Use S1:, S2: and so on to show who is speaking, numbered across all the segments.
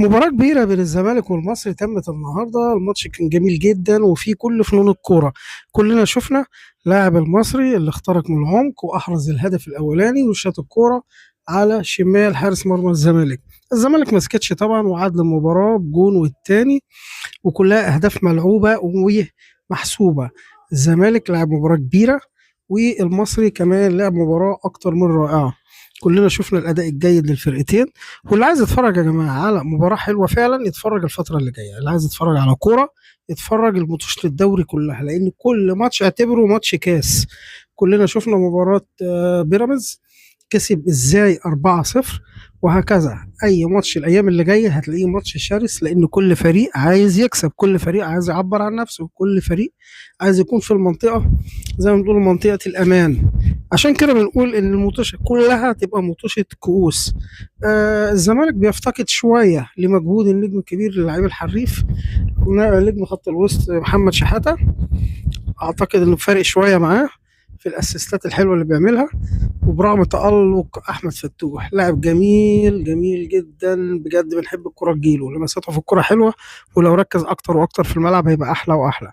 S1: مباراة كبيرة بين الزمالك والمصري تمت النهاردة. الماتش كان جميل جدا وفيه كل فنون الكورة. كلنا شفنا لاعب المصري اللي اخترق من العمق وأحرز الهدف الأولاني وشاط الكورة على شمال حارس مرمى الزمالك. الزمالك ما سكتش طبعا وعاد المباراة بجون والتاني، وكلها أهداف ملعوبة ومحسوبة. الزمالك لعب مباراة كبيرة والمصري كمان لعب مباراة أكتر من رائعة. كلنا شفنا الأداء الجيد للفرقتين، واللي عايز يتفرج يا جماعة على مباراة حلوة فعلا يتفرج الفترة اللي جاية. اللي عايز يتفرج على كورة يتفرج الماتشات الدوري كلها، لأن كل ماتش اعتبره ماتش كاس. كلنا شفنا مباراة بيراميدز كسب ازاي 4-0، وهكذا اي ماتش الايام اللي جايه هتلاقيه ماتش شرس، لان كل فريق عايز يكسب، كل فريق عايز يعبر عن نفسه، كل فريق عايز يكون في المنطقه زي ما بنقول منطقه الامان. عشان كده بنقول ان المطوشه كلها تبقى مطوشه كؤوس. الزمالك بيفتقد شويه لمجهود النجم الكبير للاعب الحريف نجم خط الوسط محمد شحاته. اعتقد انه فارق شويه معاه في الاسيستات الحلوه اللي بيعملها، وبرغم تألق أحمد فتوح لاعب جميل جميل جدا بجد. بنحب الكرة تجيله، لمساته في الكرة حلوة، ولو ركز أكتر وأكتر في الملعب هيبقى أحلى وأحلى.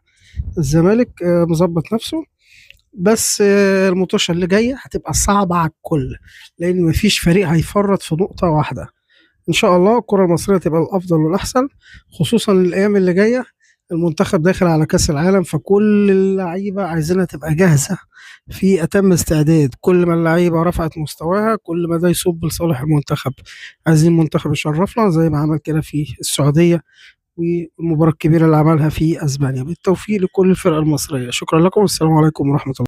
S1: الزمالك مظبط نفسه، بس المطوشة اللي جاية هتبقى صعبة على الكل، لأن مفيش فريق هيفرط في نقطة واحدة. إن شاء الله الكرة المصرية تبقى الأفضل والأحسن، خصوصا الأيام اللي جاية. المنتخب داخل على كأس العالم، فكل اللعيبة عايزينها تبقى جاهزة في أتم استعداد. كل ما اللعيبة رفعت مستواها كل ما ده يصب لصالح المنتخب. عايزين المنتخب يشرفنا زي ما عمل كده في السعودية، والمباراة الكبيرة اللي عملها في أسبانيا. بالتوفيق لكل الفرق المصرية. شكرا لكم والسلام عليكم ورحمة الله.